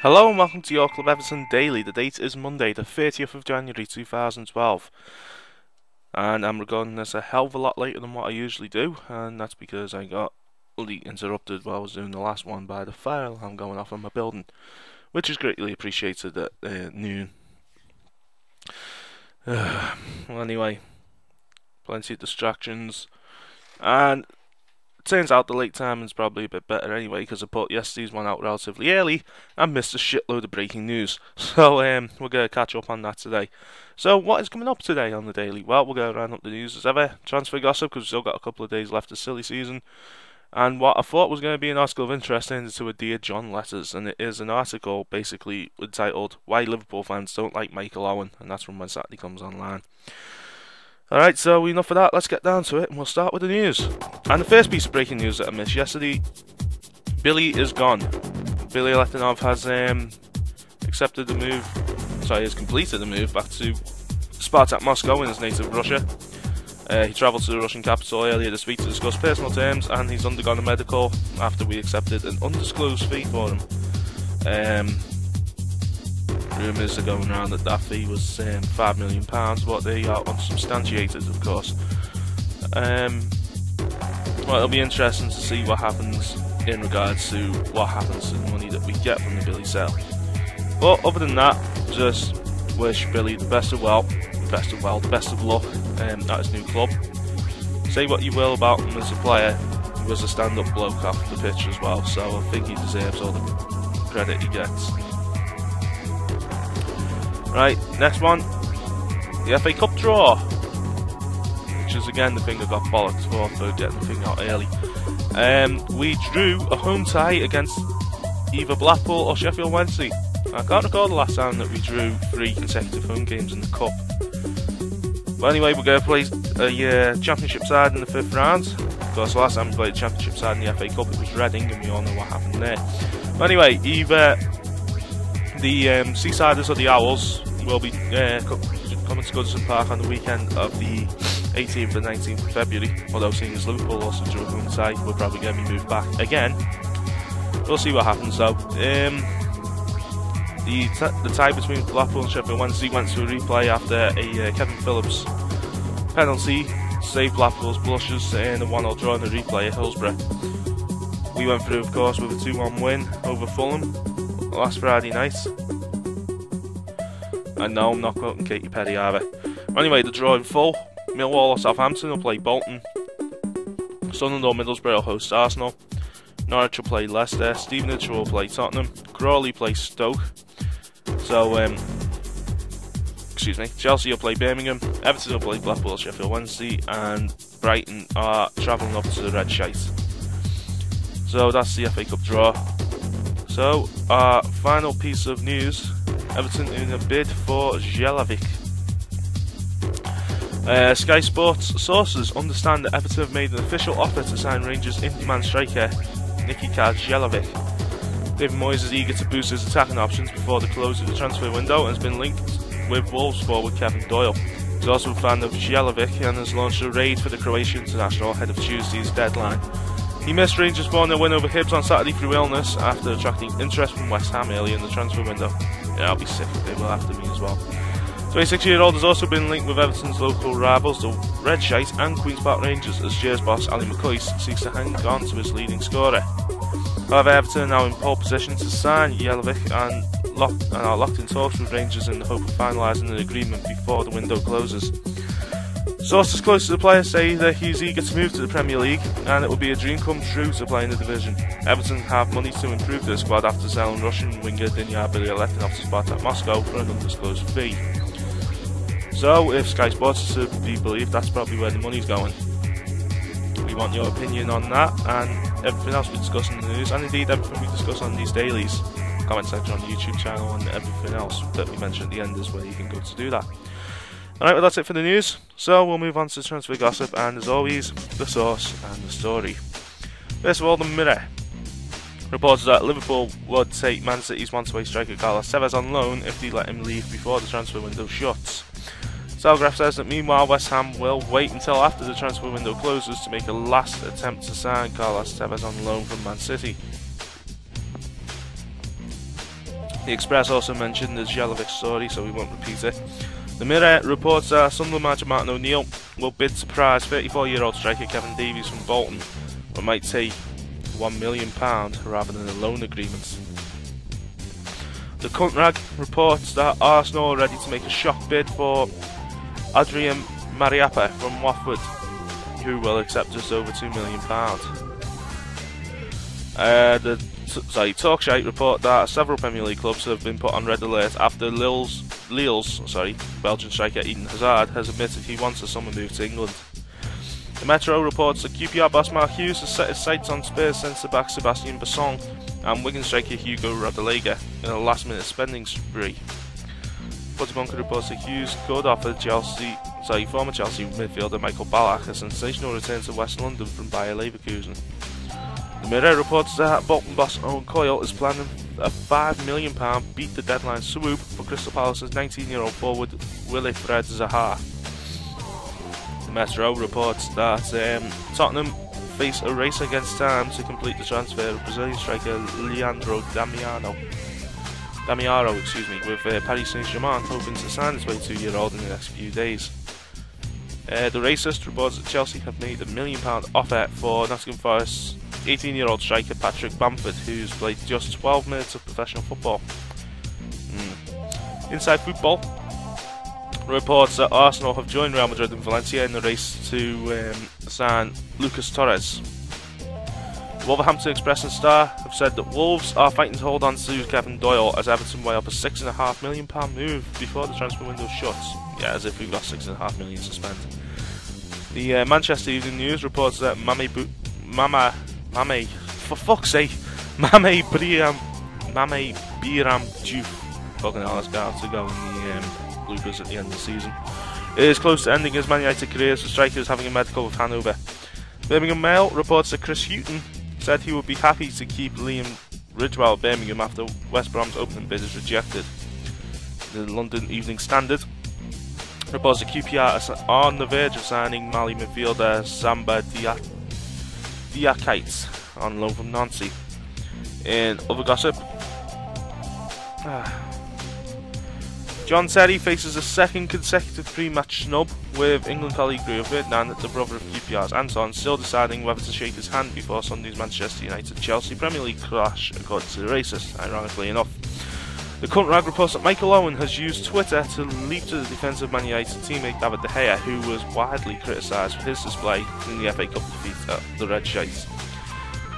Hello and welcome to your Club Everton Daily. The date is Monday, the 30th of January 2012. And I'm recording this a hell of a lot later than what I usually do, and that's because I got interrupted while I was doing the last one by the fire alarm going off on my building, which is greatly appreciated at noon. Well, anyway, plenty of distractions, and turns out the late timing's probably a bit better anyway, because I put yesterday's one out relatively early and missed a shitload of breaking news. So we're going to catch up on that today. So what is coming up today on the daily? Well, we're going to round up the news as ever. Transfer gossip, because we've still got a couple of days left of silly season. And what I thought was going to be an article of interest into a Dear John letters, and it is an article basically entitled Why Liverpool Fans Don't Like Michael Owen, and that's from when Saturday comes online. Alright, so enough of that, let's get down to it, and we'll start with the news. And the first piece of breaking news that I missed yesterday, Billy is gone. Billy Letinov has accepted the move, has completed the move back to Spartak Moscow in his native Russia. He travelled to the Russian capital earlier this week to discuss personal terms, and he's undergone a medical after we accepted an undisclosed fee for him. Rumours are going around that that fee was £5 million, but they are unsubstantiated, of course. Well, it'll be interesting to see what happens in regards to what happens to the money that we get from the Billy sale. But other than that, just wish Billy the best of luck at his new club. Say what you will about him as a player, he was a stand-up bloke off the pitch as well, so I think he deserves all the credit he gets. Right, next one, the FA Cup draw, which is again the thing I got bollocks for getting the thing out early. We drew a home tie against either Blackpool or Sheffield Wednesday. I can't recall the last time that we drew 3 consecutive home games in the Cup. But anyway, we're going to play a Championship side in the 5th round. Of course, the last time we played a Championship side in the FA Cup, it was Reading, and we all know what happened there. But anyway, either the Seasiders or the Owls will be coming to Goodison Park on the weekend of the 18th and 19th of February, although seeing as Liverpool also drew a home tie, we're probably going to be moved back again. We'll see what happens though. The tie between Blackpool and Sheffield Wednesday went to a replay after a Kevin Phillips penalty saved Blackpool's blushes in a 1-1 draw in the replay at Hillsborough. We went through, of course, with a 2-1 win over Fulham last Friday night. And no, I'm not quoting Katy Perry either. Anyway, the draw in full. Millwall or Southampton will play Bolton. Sunderland or Middlesbrough host Arsenal. Norwich will play Leicester. Stevenage will play Tottenham. Crawley play Stoke. So, Chelsea will play Birmingham. Everton will play Blackpool or Sheffield Wednesday. And Brighton are travelling up to the Red Shite. So that's the FA Cup draw. So, our final piece of news. Everton in a bid for Jelavic. Sky Sports sources understand that Everton have made an official offer to sign Rangers in-demand striker Nikita Jelavic. David Moyes is eager to boost his attacking options before the close of the transfer window and has been linked with Wolves forward Kevin Doyle. He's also a fan of Jelavic and has launched a raid for the Croatian international ahead of Tuesday's deadline. He missed Rangers' 4-0 win over Hibs on Saturday through illness after attracting interest from West Ham early in the transfer window. Yeah, I'll be sick if they will after me as well. 26-year-old has also been linked with Everton's local rivals, the Red Shite and Queen's Park Rangers, as Gers boss Ali McCoy seeks to hang on to his leading scorer. However, Everton are now in pole position to sign Jelavic and are locked in talks with Rangers in the hope of finalising an agreement before the window closes. Sources close to the player say that he's eager to move to the Premier League and it would be a dream come true to play in the division. Everton have money to improve their squad after selling Russian winger Dinyar Bilyaletdinov to Spartak Moscow for an undisclosed fee. So, if Sky Sports is to be believed, that's probably where the money's going. We want your opinion on that and everything else we discuss in the news, and indeed everything we discuss on these dailies. Comment section on the YouTube channel and everything else that we mentioned at the end is where you can go to do that. Alright, well that's it for the news, so we'll move on to transfer gossip, and as always, the source and the story. First of all, the Mirror reports that Liverpool would take Man City's one-way striker Carlos Tevez on loan if they let him leave before the transfer window shuts. Telegraph says that meanwhile West Ham will wait until after the transfer window closes to make a last attempt to sign Carlos Tevez on loan from Man City. The Express also mentioned the Jelovic story, so we won't repeat it. The Mirror reports that Sunderland manager Martin O'Neill will bid to prize 34-year-old striker Kevin Davies from Bolton, but might take £1 million rather than a loan agreement. The Cuntrag reports that Arsenal are ready to make a shock bid for Adrian Mariappa from Watford, who will accept just over £2 million. Talkshite report that several Premier League clubs have been put on red alert after Lille's Belgian striker Eden Hazard has admitted he wants a summer move to England. The Metro reports that QPR boss Mark Hughes has set his sights on Spurs centre-back Sebastian Besson and Wigan striker Hugo Rodallega in a last-minute spending spree. Footy Bunker reports that Hughes could offer former Chelsea midfielder Michael Ballack a sensational return to West London from Bayer Leverkusen. The Mirror reports that Bolton boss Owen Coyle is planning a £5 million beat the deadline swoop for Crystal Palace's 19-year-old forward Wilfried Zaha. The Metro reports that Tottenham face a race against time to complete the transfer of Brazilian striker Leandro Damiano, with Paris Saint-Germain hoping to sign his 22-year-old in the next few days. The Racist reports that Chelsea have made a £1 million offer for Nottingham Forest's 18-year-old striker Patrick Bamford, who's played just 12 minutes of professional football. Inside Football reports that Arsenal have joined Real Madrid and Valencia in the race to sign Lucas Torres. The Wolverhampton Express and Star have said that Wolves are fighting to hold on to Kevin Doyle as Everton weigh up a £6.5 million move before the transfer window shuts. Yeah, as if we've got £6.5 million to spend. The Manchester Evening News reports that Mame Biram Diouf, fucking hell, that's going to go in the bloopers at the end of the season, is close to ending his Man United career as a striker is having a medical with Hanover. Birmingham Mail reports that Chris Hughton said he would be happy to keep Liam Ridgewell at Birmingham after West Brom's opening bid is rejected. The London Evening Standard reports that QPR are on the verge of signing Mali midfielder Samba Diakite on loan from Nancy. In other gossip, John Terry faces a second consecutive pre-match snub, with England colleague Rio Ferdinand, the brother of QPR's Anton, still deciding whether to shake his hand before Sunday's Manchester United-Chelsea Premier League clash, according to the Racist, ironically enough. The Cuntrag reports that Michael Owen has used Twitter to leap to the defence of Man United teammate David De Gea, who was widely criticised for his display in the FA Cup defeat at the Red Shites.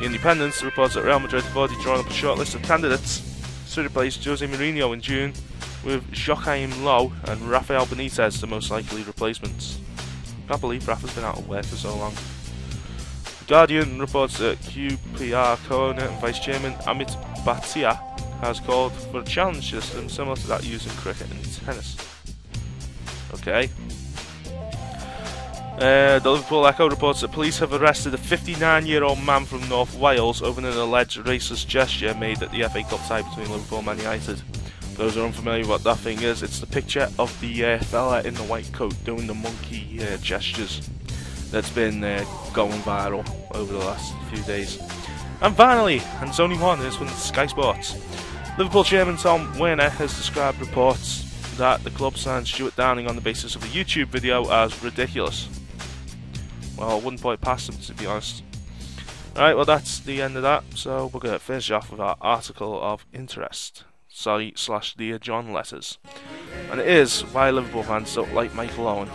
The Independent reports that Real Madrid have already drawn up a short list of candidates to replace Jose Mourinho in June, with Joachim Low and Rafael Benitez the most likely replacements. I can't believe Rafa's been out of work for so long. The Guardian reports that QPR co-owner and vice chairman Amit Bhatia has called for a challenge system similar to that used in cricket and tennis. Okay. The Liverpool Echo reports that police have arrested a 59-year-old man from North Wales over an alleged racist gesture made at the FA Cup tie between Liverpool and Man United. For those who are unfamiliar with what that thing is, it's the picture of the fella in the white coat doing the monkey gestures that's been going viral over the last few days. And finally, and there's only one, is from Sky Sports. Liverpool chairman Tom Werner has described reports that the club signed Stuart Downing on the basis of a YouTube video as ridiculous. Well, I wouldn't put it past him, to be honest. Alright, well that's the end of that, so we're going to finish off with our article of interest. / Dear John letters. And it is why Liverpool fans don't like Michael Owen.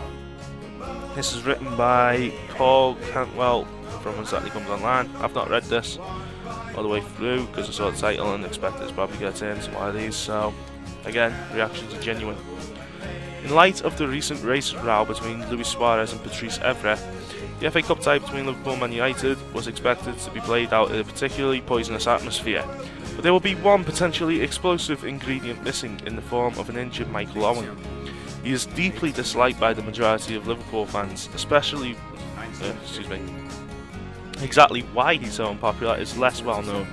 This is written by Paul Cantwell from Exactly Comes Online. I've not read this all the way through because I saw the title and expected it's probably going to turn into one of these, so again, reactions are genuine. In light of the recent race row between Luis Suarez and Patrice Evra, the FA Cup tie between Liverpool and Man United was expected to be played out in a particularly poisonous atmosphere, but there will be one potentially explosive ingredient missing in the form of an injured Michael Owen. He is deeply disliked by the majority of Liverpool fans, especially exactly why he's so unpopular is less well known.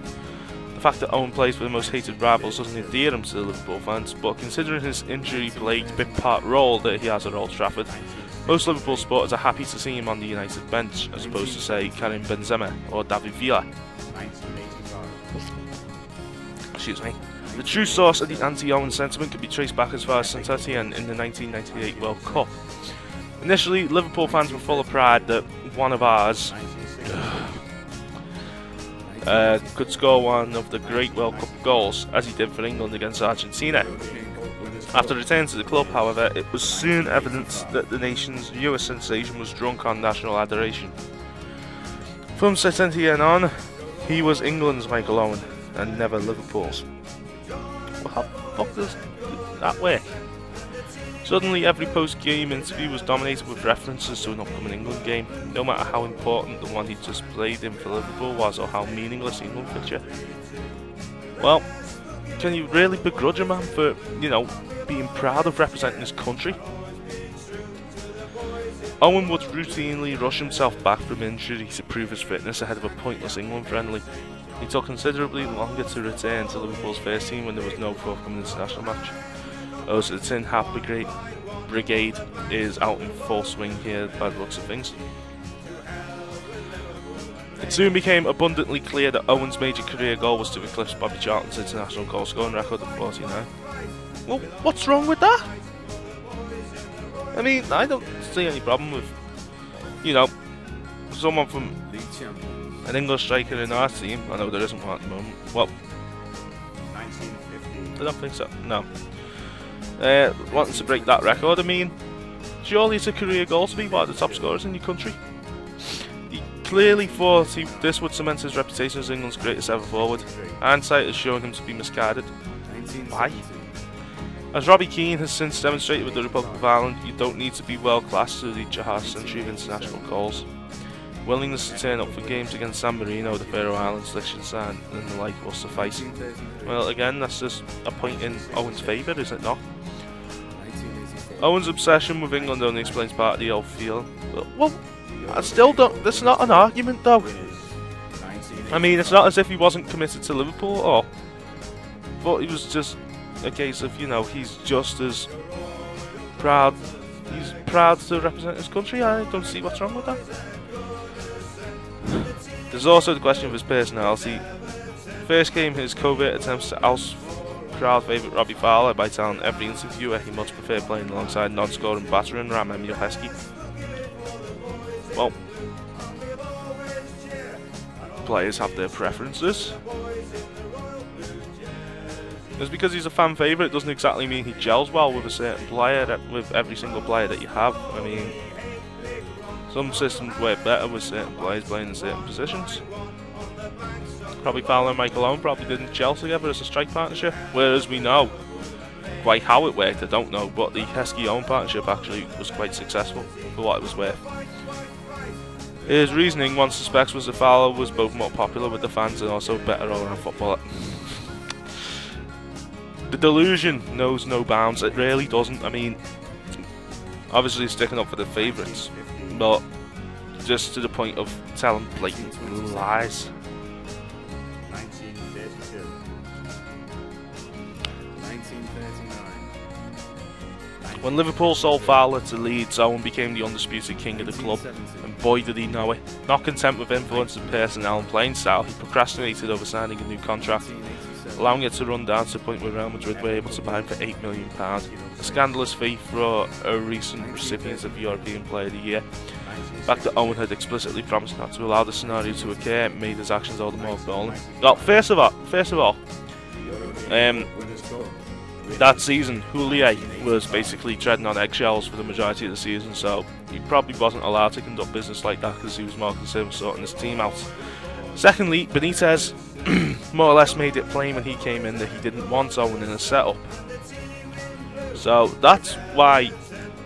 The fact that Owen plays for the most hated rivals doesn't endear him to the Liverpool fans, but considering his injury-plagued bit-part role that he has at Old Trafford, most Liverpool supporters are happy to see him on the United bench, as opposed to, say, Karim Benzema or David Villa. Excuse me. The true source of the anti-Owen sentiment could be traced back as far as Saint-Etienne in the 1998 World Cup. Initially, Liverpool fans were full of pride that one of ours could score one of the great World Cup goals, as he did for England against Argentina. After returning to the club, however, it was soon evident that the nation's newest sensation was drunk on national adoration. From Saint-Etienne on, he was England's Michael Owen, and never Liverpool's. Well, how the fuck does that work? Suddenly, every post-game interview was dominated with references to an upcoming England game, no matter how important the one he just played in for Liverpool was or how meaningless the England fixture. Well, can you really begrudge a man for, you know, being proud of representing his country? Owen would routinely rush himself back from injury to prove his fitness ahead of a pointless England friendly. He took considerably longer to return to Liverpool's first team when there was no forthcoming international match. Also, the Tin Hat Brigade is out in full swing here by the looks of things. It soon became abundantly clear that Owen's major career goal was to eclipse Bobby Charlton's international goal scoring record of 49. Well, what's wrong with that? I mean, I don't see any problem with, you know, someone from an English striker in our team. I know there isn't one at the moment. Well, I don't think so. No. Wanting to break that record, I mean, surely it's a career goal to be one of the top scorers in your country. He clearly thought this would cement his reputation as England's greatest ever forward. Hindsight has shown him to be misguided. Why? As Robbie Keane has since demonstrated with the Republic of Ireland, you don't need to be world class to reach a half century of international goals. Willingness to turn up for games against San Marino, the Faroe Islands, Liechtenstein and the like will suffice. Well, again, that's just a point in Owen's favour, is it not? Owen's obsession with England only explains part of the old feel. Well, I still don't. That's not an argument, though. I mean, it's not as if he wasn't committed to Liverpool, or but he was just a case of, you know, he's just as proud. He's proud to represent his country. I don't see what's wrong with that. There's also the question of his personality. First came his covert attempts to oust crowd favourite Robbie Fowler by telling every interviewer he much preferred playing alongside non-scoring battering ram Emil Heskey. Well, players have their preferences. Just because he's a fan favourite doesn't exactly mean he gels well with a certain player, with every single player that you have. I mean, some systems work better with certain players playing in certain positions. Probably Fowler and Michael Owen probably didn't gel together as a strike partnership, whereas we know quite how it worked. I don't know, but the Heskey-Owen partnership actually was quite successful for what it was worth. His reasoning, one suspects, was that Fowler was both more popular with the fans and also better all-round footballer. The delusion knows no bounds. It really doesn't. I mean, obviously sticking up for the favourites, but just to the point of telling blatant lies. 1939. When Liverpool sold Fowler to Leeds, Owen became the undisputed king of the club, and boy did he know it. Not content with influence of personnel and playing style, he procrastinated over signing a new contract, allowing it to run down to the point where Real Madrid were able to buy him for £8 million, a scandalous fee for a recent recipient of European Player of the Year. The fact that Owen had explicitly promised not to allow the scenario to occur made his actions all the more galling. Well, first of all, that season, Houllier was basically treading on eggshells for the majority of the season, so he probably wasn't allowed to conduct business like that because he was more concerned with sorting his team out. Secondly, Benitez more or less made it plain when he came in that he didn't want Owen in a setup. So that's why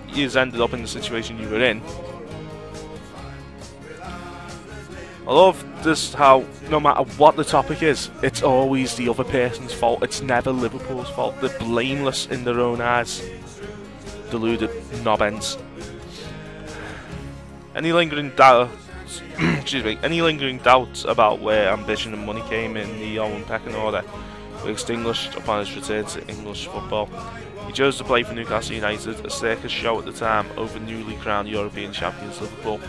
he's ended up in the situation you were in. I love this how no matter what the topic is, it's always the other person's fault. It's never Liverpool's fault. They're blameless in their own eyes. Deluded knobends. Any lingering doubts about where ambition and money came in the Owen pecking order were extinguished upon his return to English football. He chose to play for Newcastle United, a circus show at the time, over newly crowned European champions Liverpool.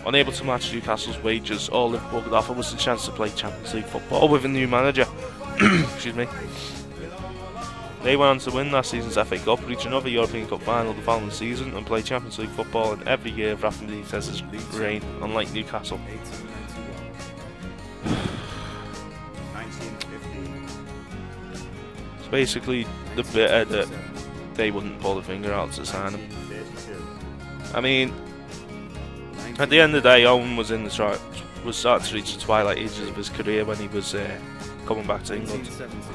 Unable to match Newcastle's wages, all Liverpool could offer was the chance to play Champions League football with a new manager. Excuse me. They went on to win last season's FA Cup, reach another European Cup final the following season, and play Champions League football in every year of Rafa Benitez's reign, unlike Newcastle. 1915. It's basically the bitter that they wouldn't pull the finger out to sign him. 1932. I mean, at the end of the day, Owen was in the was starting to reach the twilight ages of his career when he was coming back to England. 1985.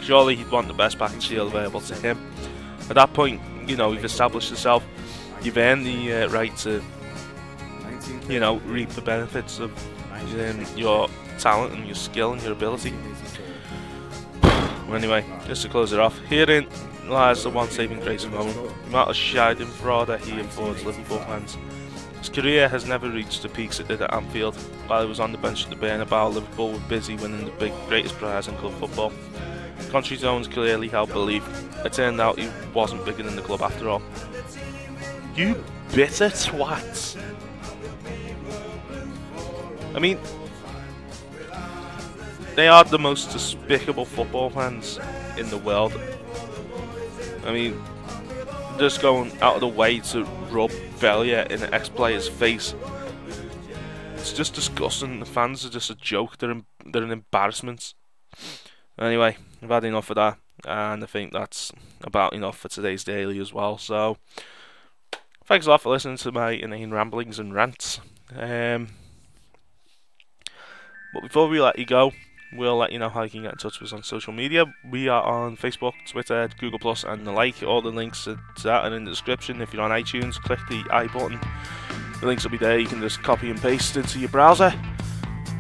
Surely he'd want the best package deal available to him. At that point, you know, you've established yourself, you've earned the right to, you know, reap the benefits of your talent and your skill and your ability. Anyway, just to close it off, herein lies the one saving grace of Owen, the amount of shite and fraud that he affords Liverpool fans. His career has never reached the peaks it did at Anfield. While he was on the bench at the Bernabeu, Liverpool were busy winning the greatest prize in club football. Contrary to Owen's clearly held belief, it turned out he wasn't bigger than the club after all. You bitter twats! I mean, they are the most despicable football fans in the world. I mean, just going out of the way to rub failure in an ex-player's face. It's just disgusting. The fans are just a joke. They're an embarrassment. Anyway, I've had enough of that, and I think that's about enough for today's daily as well. So, thanks a lot for listening to my inane ramblings and rants. But before we let you go, we'll let you know how you can get in touch with us on social media. We are on Facebook, Twitter, Google+, and the like. All the links to that are in the description. If you're on iTunes, click the I button. The links will be there. You can just copy and paste into your browser.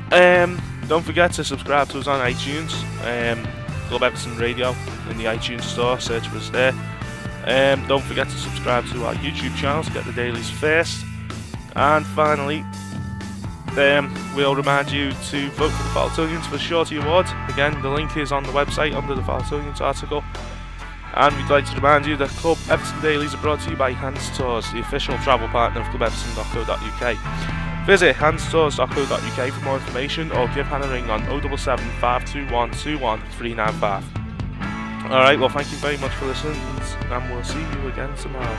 Don't forget to subscribe to us on iTunes. Club Everton Radio in the iTunes store. Search for us there. Don't forget to subscribe to our YouTube channel to get the dailies first. And finally, we'll remind you to vote for the Faltonians for the Shorty Award. Again, the link is on the website under the Faltonians article. And we'd like to remind you that Club Everton Dailies are brought to you by Hans Tours, the official travel partner of clubeverton.co.uk. Visit hanstours.co.uk for more information, or give Hannah a ring on 077 521 21395. Alright, well, thank you very much for listening, and we'll see you again tomorrow.